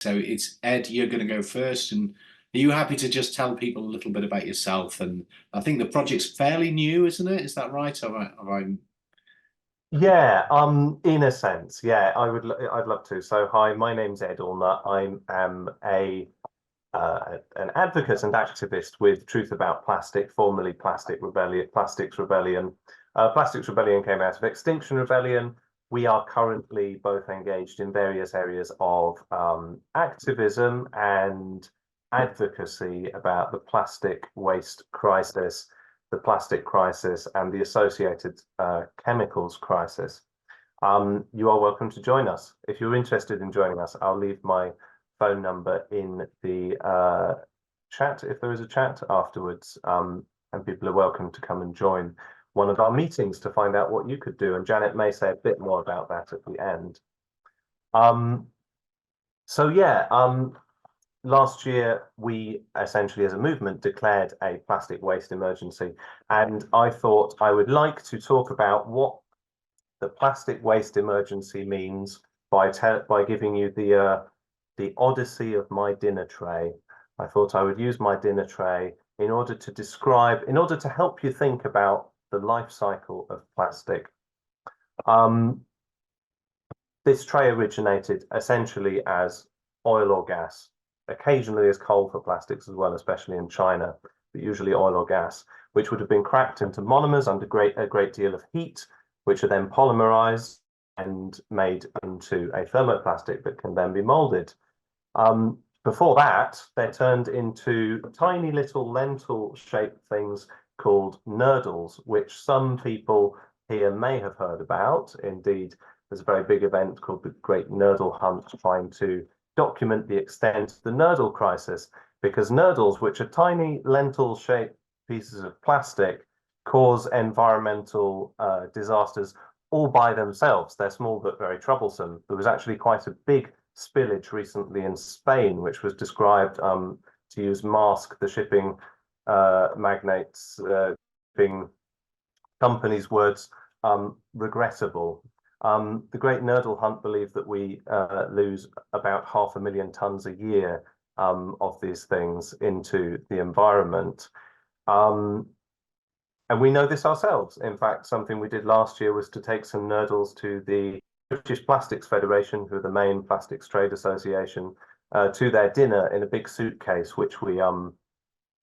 So it's Ed, you're going to go first. And are you happy to just tell people a little bit about yourself? And I think the project's fairly new, isn't it? Is that right? Yeah, in a sense, yeah, I'd love to. So, hi, my name's Ed Allnutt. I am a an advocate and activist with Truth About Plastic, formerly Plastic Rebellion, Plastics Rebellion. Plastics Rebellion came out of Extinction Rebellion. We are currently both engaged in various areas of activism and advocacy about the plastic waste crisis, the plastic crisis, and the associated chemicals crisis. You are welcome to join us. If you're interested in joining us, I'll leave my phone number in the chat if there is a chat afterwards. And people are welcome to come and join one of our meetings to find out what you could do. And Janet may say a bit more about that at the end. So yeah, last year we essentially as a movement declared a plastic waste emergency. And I thought I would like to talk about what the plastic waste emergency means by giving you the odyssey of my dinner tray. I thought I would use my dinner tray in order to describe, in order to help you think about the life cycle of plastic. This tray originated essentially as oil or gas, occasionally as coal for plastics as well, especially in China, but usually oil or gas, which would have been cracked into monomers under a great deal of heat, which are then polymerized and made into a thermoplastic that can then be molded. Before that, they're turned into tiny little lentil-shaped things called nurdles, which some people here may have heard about. Indeed, there's a very big event called the Great Nurdle Hunt trying to document the extent of the nurdle crisis, because nurdles, which are tiny lentil-shaped pieces of plastic, cause environmental disasters all by themselves. They're small but very troublesome. There was actually quite a big spillage recently in Spain, which was described, to use Maersk, the shipping magnates, shipping companies' words, regrettable. The Great Nurdle Hunt believed that we lose about 500,000 tons a year of these things into the environment. And we know this ourselves. In fact, something we did last year was to take some nurdles to the British Plastics Federation, who are the main plastics trade association, to their dinner in a big suitcase, which we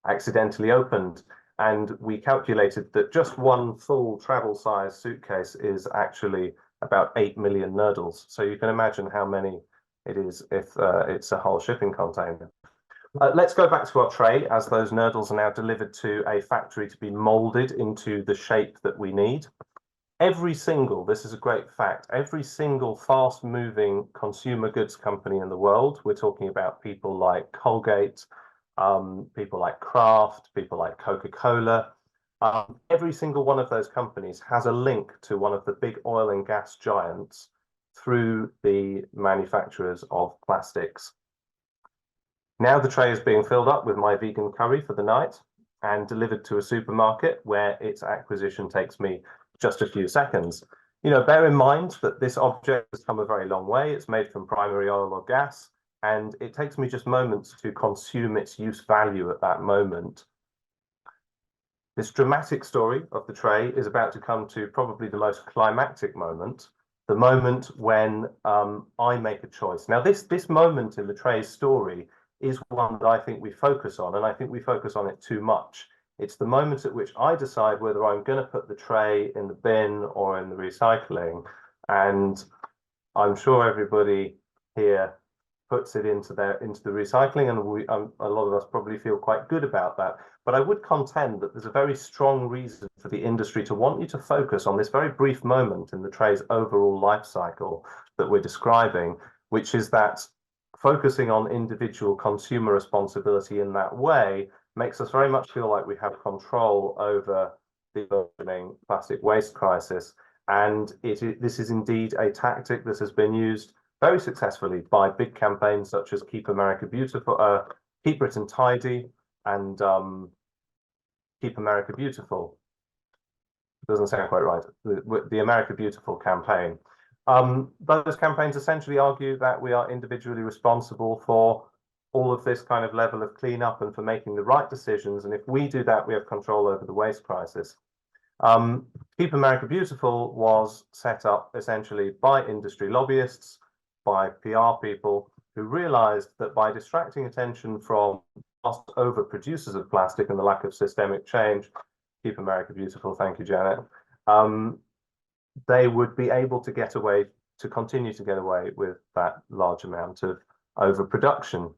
accidentally opened. And we calculated that just one full travel size suitcase is actually about 8 million nurdles. So you can imagine how many it is if it's a whole shipping container. Let's go back to our tray, as those nurdles are now delivered to a factory to be molded into the shape that we need. This is a great fact, every single fast-moving consumer goods company in the world, we're talking about people like Colgate, people like Kraft, people like Coca-Cola, every single one of those companies has a link to one of the big oil and gas giants through the manufacturers of plastics. Now the tray is being filled up with my vegan curry for the night and delivered to a supermarket where its acquisition takes me just a few seconds. You know, bear in mind that this object has come a very long way. It's made from primary oil or gas, and it takes me just moments to consume its use value at that moment. This dramatic story of the tray is about to come to probably the most climactic moment, the moment when I make a choice. Now, this moment in the tray's story is one that I think we focus on, and I think we focus on it too much. It's the moment at which I decide whether I'm going to put the tray in the bin or in the recycling. And I'm sure everybody here puts it into the recycling, and a lot of us probably feel quite good about that. But I would contend that there's a very strong reason for the industry to want you to focus on this very brief moment in the tray's overall life cycle that we're describing, which is that focusing on individual consumer responsibility in that way makes us very much feel like we have control over the burgeoning plastic waste crisis. And this is indeed a tactic that has been used very successfully by big campaigns such as Keep America Beautiful, Keep Britain Tidy, and Keep America Beautiful. It doesn't sound quite right. The America Beautiful campaign. Those campaigns essentially argue that we are individually responsible for all of this kind of level of cleanup and for making the right decisions. And if we do that, we have control over the waste crisis. Keep America Beautiful was set up essentially by industry lobbyists, by PR people who realized that by distracting attention from over producers of plastic and the lack of systemic change, Keep America Beautiful, thank you, Janet, they would be able to get away, to continue to get away with that large amount of overproduction.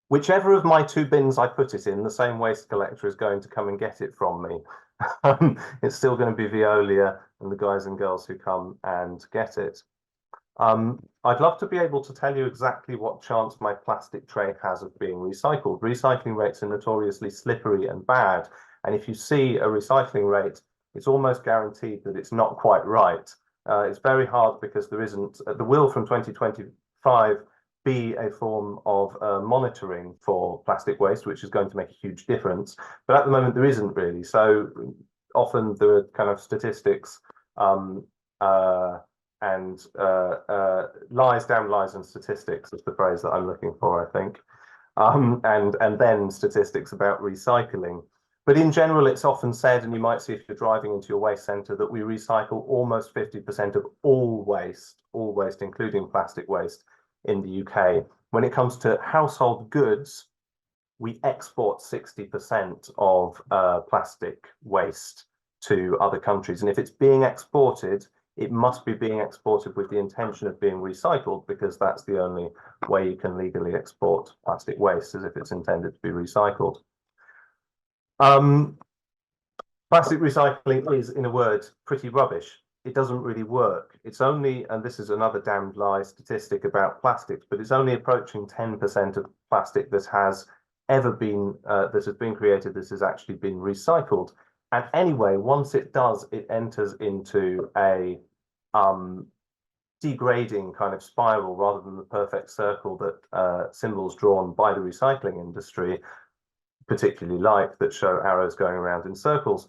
Whichever of my two bins I put it in, the same waste collector is going to come and get it from me. It's still going to be Veolia and the guys and girls who come and get it. I'd love to be able to tell you exactly what chance my plastic tray has of being recycled. Recycling rates are notoriously slippery and bad. And if you see a recycling rate, it's almost guaranteed that it's not quite right. It's very hard because there isn't, the will from 2025 be a form of monitoring for plastic waste, which is going to make a huge difference. But at the moment, there isn't really. So often there are kind of statistics and lies, damn lies and statistics is the phrase that I'm looking for, I think. And then statistics about recycling. But in general, it's often said, and you might see if you're driving into your waste centre, that we recycle almost 50% of all waste, including plastic waste in the UK. When it comes to household goods, we export 60% of plastic waste to other countries. And if it's being exported, it must be being exported with the intention of being recycled, because that's the only way you can legally export plastic waste, as if it's intended to be recycled. Plastic recycling is, in a word, pretty rubbish. It doesn't really work. It's only, and this is another damned lie statistic about plastics, but it's only approaching 10% of plastic that has ever been, that has been created, that has actually been recycled. And anyway, once it does, it enters into a degrading kind of spiral rather than the perfect circle that symbols drawn by the recycling industry particularly like, that show arrows going around in circles.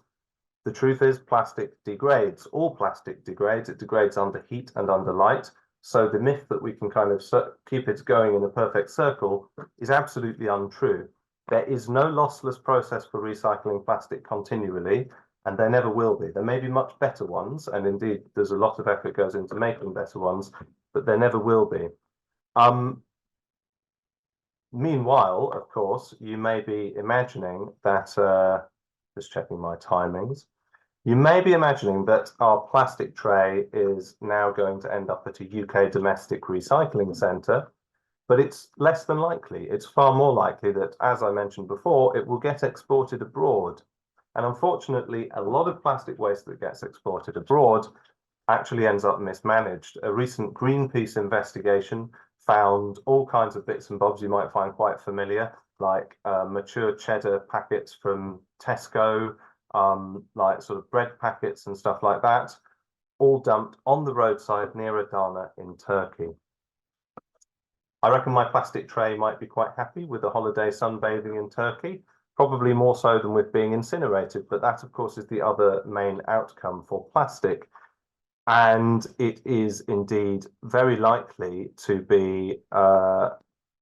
The truth is plastic degrades. All plastic degrades. It degrades under heat and under light. So the myth that we can kind of keep it going in a perfect circle is absolutely untrue. There is no lossless process for recycling plastic continually, and there never will be. There may be much better ones, and indeed there's a lot of effort goes into making better ones, but there never will be. Meanwhile, of course, you may be imagining that, just checking my timings, you may be imagining that our plastic tray is now going to end up at a UK domestic recycling centre, but it's less than likely. It's far more likely that, as I mentioned before, it will get exported abroad. And unfortunately, a lot of plastic waste that gets exported abroad actually ends up mismanaged. A recent Greenpeace investigation found all kinds of bits and bobs you might find quite familiar, like mature cheddar packets from Tesco, like sort of bread packets and stuff like that, all dumped on the roadside near Adana in Turkey. I reckon my plastic tray might be quite happy with a holiday sunbathing in Turkey, probably more so than with being incinerated, but that of course is the other main outcome for plastic. And it is indeed very likely to be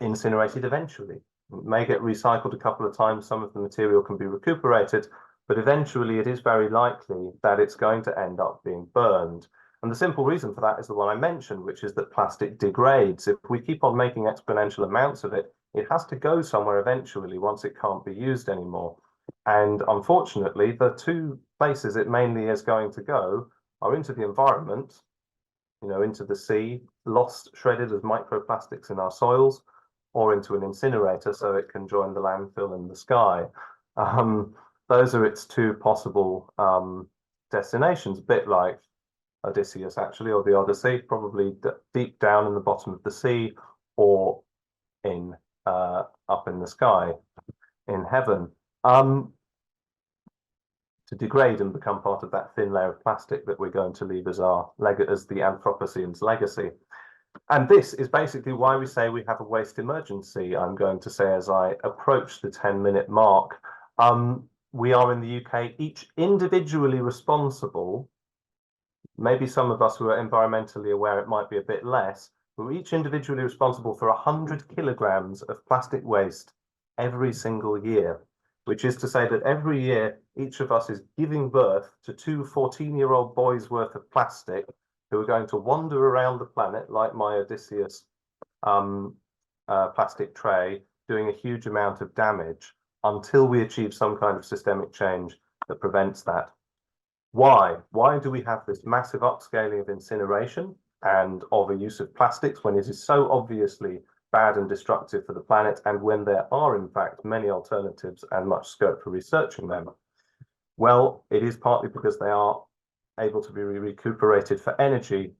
incinerated eventually. It may get recycled a couple of times, some of the material can be recuperated, but eventually it is very likely that it's going to end up being burned. And the simple reason for that is the one I mentioned, which is that plastic degrades. If we keep on making exponential amounts of it, it has to go somewhere eventually once it can't be used anymore. And unfortunately, the two places it mainly is going to go are into the environment, you know, into the sea, lost, shredded as microplastics in our soils, or into an incinerator so it can join the landfill in the sky. Those are its two possible destinations, a bit like Odysseus actually, or the Odyssey, probably deep down in the bottom of the sea, or in up in the sky, in heaven. To degrade and become part of that thin layer of plastic that we're going to leave as our as the Anthropocene's legacy. And this is basically why we say we have a waste emergency. I'm going to say as I approach the 10-minute mark, we are in the UK each individually responsible maybe some of us who are environmentally aware, it might be a bit less. We're each individually responsible for 100 kilograms of plastic waste every single year, which is to say that every year, each of us is giving birth to two 14-year-old boys worth of plastic who are going to wander around the planet like my Odysseus plastic tray, doing a huge amount of damage until we achieve some kind of systemic change that prevents that. Why? Why do we have this massive upscaling of incineration and of a use of plastics when it is so obviously bad and destructive for the planet, and when there are in fact many alternatives and much scope for researching them? Well, it is partly because they are able to be recuperated for energy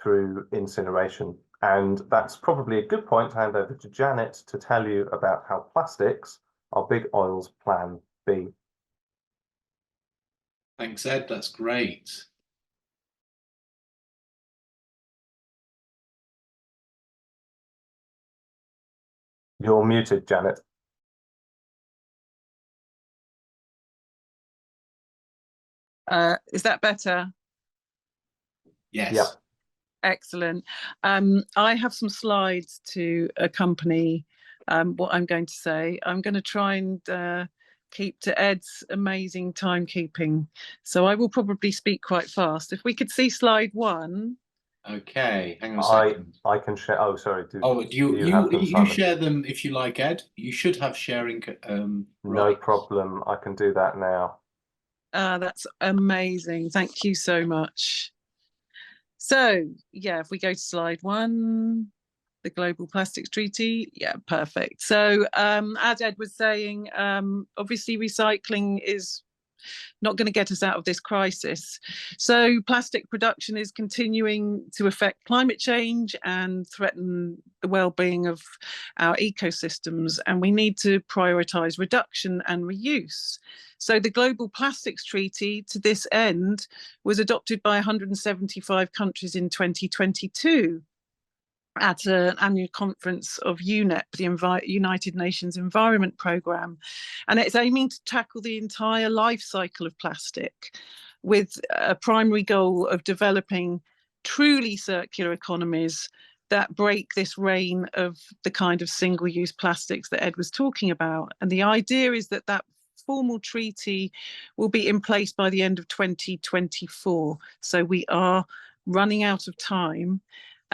through incineration. And that's probably a good point to hand over to Janet to tell you about how plastics are big oil's plan B. Thanks, Ed. That's great. You're muted, Janet. Is that better? Yes. Yeah. Excellent. I have some slides to accompany what I'm going to say. I'm going to try and keep to Ed's amazing timekeeping. So I will probably speak quite fast. If we could see slide 1. Okay, hang on a second. I can share. Oh, sorry. You share them if you like, Ed. You should have sharing. No problem. I can do that now. That's amazing. Thank you so much. So, yeah, if we go to slide 1, the Global Plastics Treaty. Yeah, perfect. So, as Ed was saying, obviously recycling is not going to get us out of this crisis. So plastic production is continuing to affect climate change and threaten the well-being of our ecosystems, and we need to prioritise reduction and reuse. So the Global Plastics Treaty, to this end, was adopted by 175 countries in 2022 at an annual conference of UNEP, the United Nations Environment Programme. And it's aiming to tackle the entire life cycle of plastic with a primary goal of developing truly circular economies that break this reign of the kind of single-use plastics that Ed was talking about. And the idea is that that formal treaty will be in place by the end of 2024. So we are running out of time.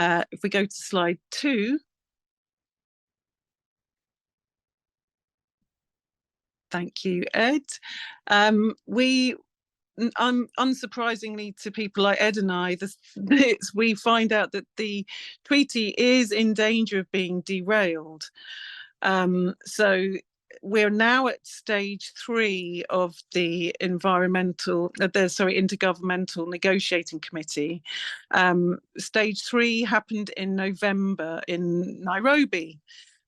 If we go to slide 2. Thank you, Ed. Unsurprisingly to people like Ed and I, we find out that the treaty is in danger of being derailed. So we're now at stage 3 of the intergovernmental negotiating committee. Stage 3 happened in November in Nairobi.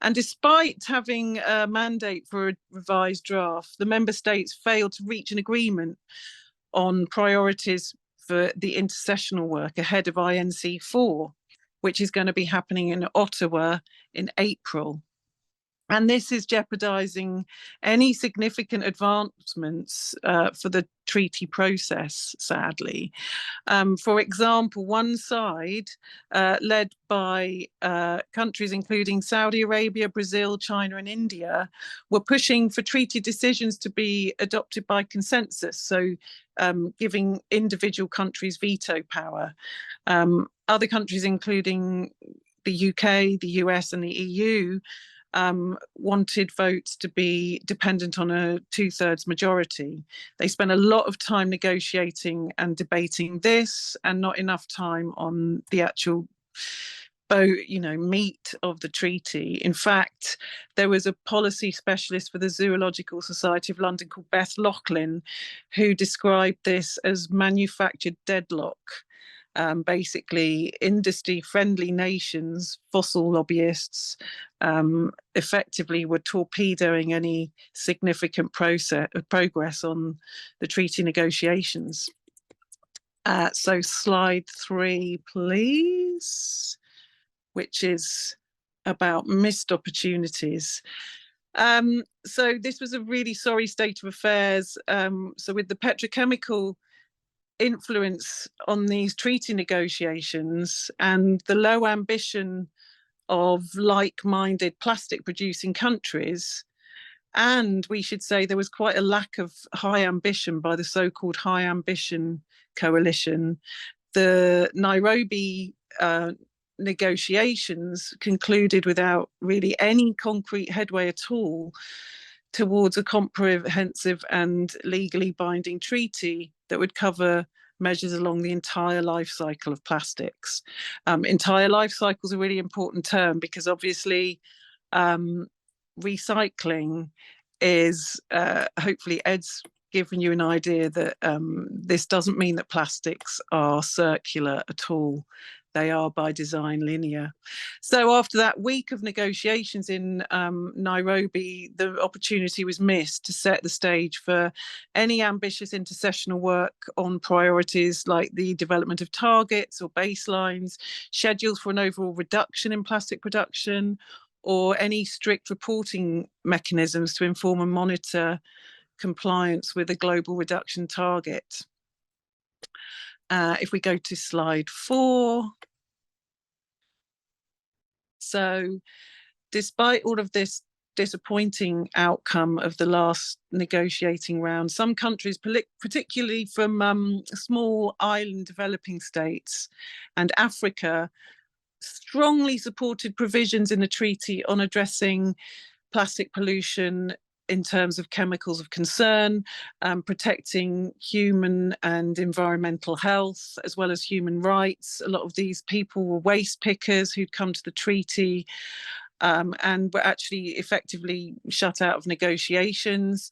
And despite having a mandate for a revised draft, the member states failed to reach an agreement on priorities for the intersessional work ahead of INC4, which is going to be happening in Ottawa in April. And this is jeopardizing any significant advancements for the treaty process, sadly. For example, one side, led by countries including Saudi Arabia, Brazil, China, and India, were pushing for treaty decisions to be adopted by consensus, so giving individual countries veto power. Other countries, including the UK, the US, and the EU, wanted votes to be dependent on a 2/3 majority. They spent a lot of time negotiating and debating this, and not enough time on the actual meat of the treaty. In fact, there was a policy specialist for the Zoological Society of London called Beth Loughlin, who described this as manufactured deadlock. Basically, industry-friendly nations, fossil lobbyists, effectively were torpedoing any significant progress on the treaty negotiations. So slide 3, please, which is about missed opportunities. So this was a really sorry state of affairs. So with the petrochemical influence on these treaty negotiations and the low ambition of like-minded plastic producing countries. And we should say there was quite a lack of high ambition by the so-called high ambition coalition. The Nairobi negotiations concluded without really any concrete headway at all towards a comprehensive and legally binding treaty that would cover measures along the entire life cycle of plastics. Entire life cycle is a really important term because obviously recycling is, hopefully Ed's given you an idea that this doesn't mean that plastics are circular at all. They are by design linear. So after that week of negotiations in Nairobi, the opportunity was missed to set the stage for any ambitious intersessional work on priorities like the development of targets or baselines, schedules for an overall reduction in plastic production, or any strict reporting mechanisms to inform and monitor compliance with a global reduction target. If we go to slide 4. So despite all of this disappointing outcome of the last negotiating round, some countries, particularly from small island developing states and Africa, strongly supported provisions in the treaty on addressing plastic pollution in terms of chemicals of concern, protecting human and environmental health, as well as human rights. A lot of these people were waste pickers who'd come to the treaty and were actually effectively shut out of negotiations.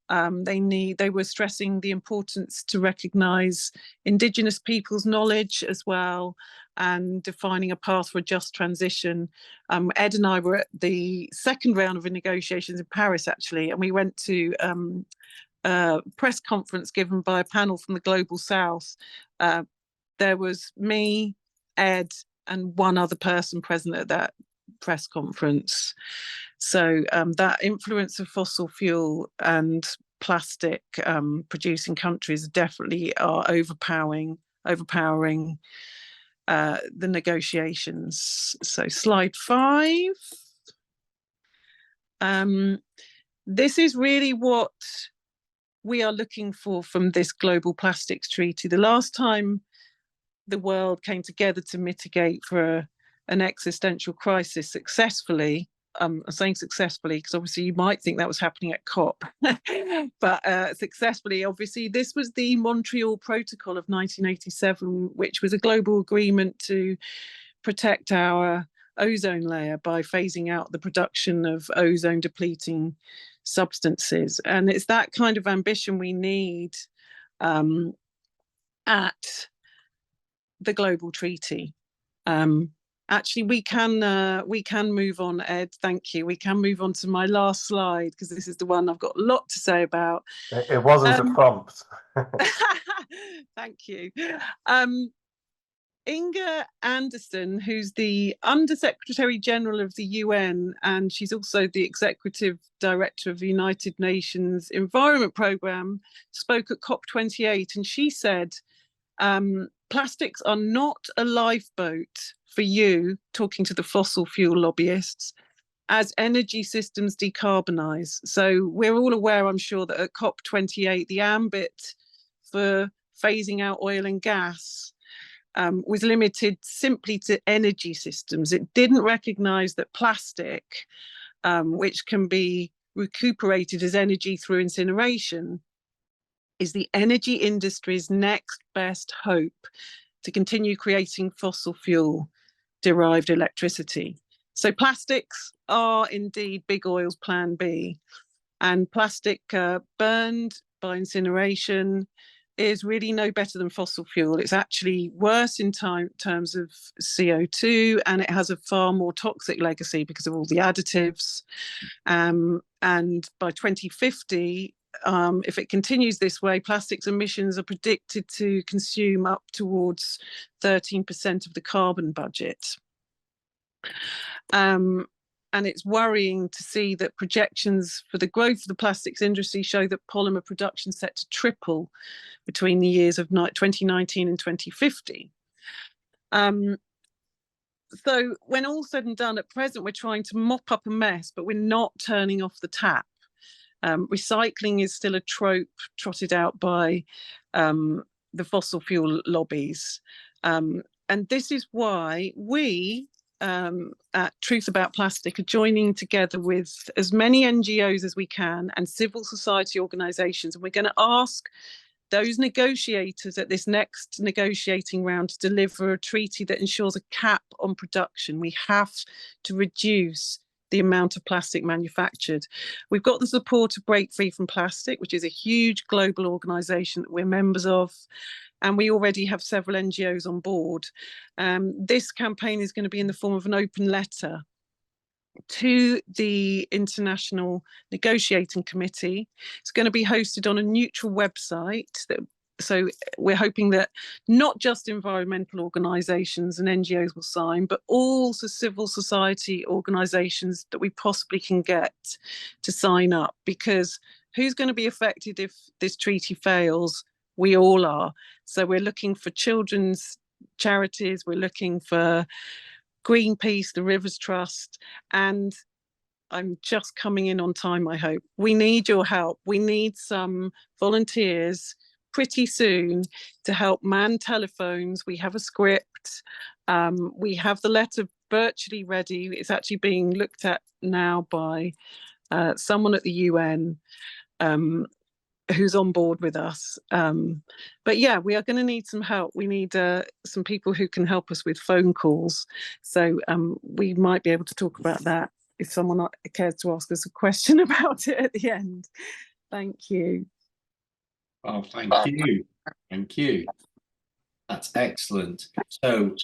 They were stressing the importance to recognise Indigenous people's knowledge as well, and defining a path for a just transition. Ed and I were at the second round of negotiations in Paris, actually, and we went to a press conference given by a panel from the Global South. There was me, Ed, and one other person present at that press conference. So that influence of fossil fuel and plastic producing countries definitely are overpowering the negotiations. So slide 5. This is really what we are looking for from this global plastics treaty. The last time the world came together to mitigate for an existential crisis successfully, I'm saying successfully because obviously you might think that was happening at COP, but successfully, obviously, this was the Montreal Protocol of 1987, which was a global agreement to protect our ozone layer by phasing out the production of ozone depleting substances. And it's that kind of ambition we need at the global treaty. Actually, we can move on, Ed. Thank you. We can move on to my last slide because this is the one I've got a lot to say about. It wasn't a prompt. Thank you. Inga Anderson, who's the Under-Secretary General of the UN, and she's also the Executive Director of the United Nations Environment Programme, spoke at COP28, and she said, plastics are not a lifeboat for you, talking to the fossil fuel lobbyists, as energy systems decarbonise. So we're all aware, I'm sure, that at COP28, the ambit for phasing out oil and gas was limited simply to energy systems. It didn't recognise that plastic, which can be recuperated as energy through incineration, is the energy industry's next best hope to continue creating fossil fuel derived electricity. So plastics are indeed big oil's plan B, and plastic burned by incineration is really no better than fossil fuel. It's actually worse in terms of CO2, and it has a far more toxic legacy because of all the additives. And by 2050, if it continues this way, plastics emissions are predicted to consume up towards 13% of the carbon budget. and it's worrying to see that projections for the growth of the plastics industry show that polymer production set to triple between the years of 2019 and 2050. So when all said and done, at present, we're trying to mop up a mess, but we're not turning off the tap. Recycling is still a trope trotted out by the fossil fuel lobbies. And this is why we at Truth About Plastic are joining together with as many NGOs as we can and civil society organisations. And we're going to ask those negotiators at this next negotiating round to deliver a treaty that ensures a cap on production. We have to reduce the amount of plastic manufactured. We've got the support of Break Free from Plastic, which is a huge global organisation that we're members of, and we already have several NGOs on board. This campaign is going to be in the form of an open letter to the International Negotiating Committee. It's going to be hosted on a neutral website. So we're hoping that not just environmental organisations and NGOs will sign, but also civil society organisations that we possibly can get to sign up, because who's going to be affected if this treaty fails? We all are. So we're looking for children's charities, we're looking for Greenpeace, the Rivers Trust, and I'm just coming in on time, I hope. We need your help. We need some volunteers pretty soon to help man telephones. We have a script. We have the letter virtually ready. It's actually being looked at now by someone at the UN who's on board with us. But yeah, we are going to need some help. We need some people who can help us with phone calls. So we might be able to talk about that if someone cares to ask us a question about it at the end. Thank you. Oh, thank you. Thank you. That's excellent. So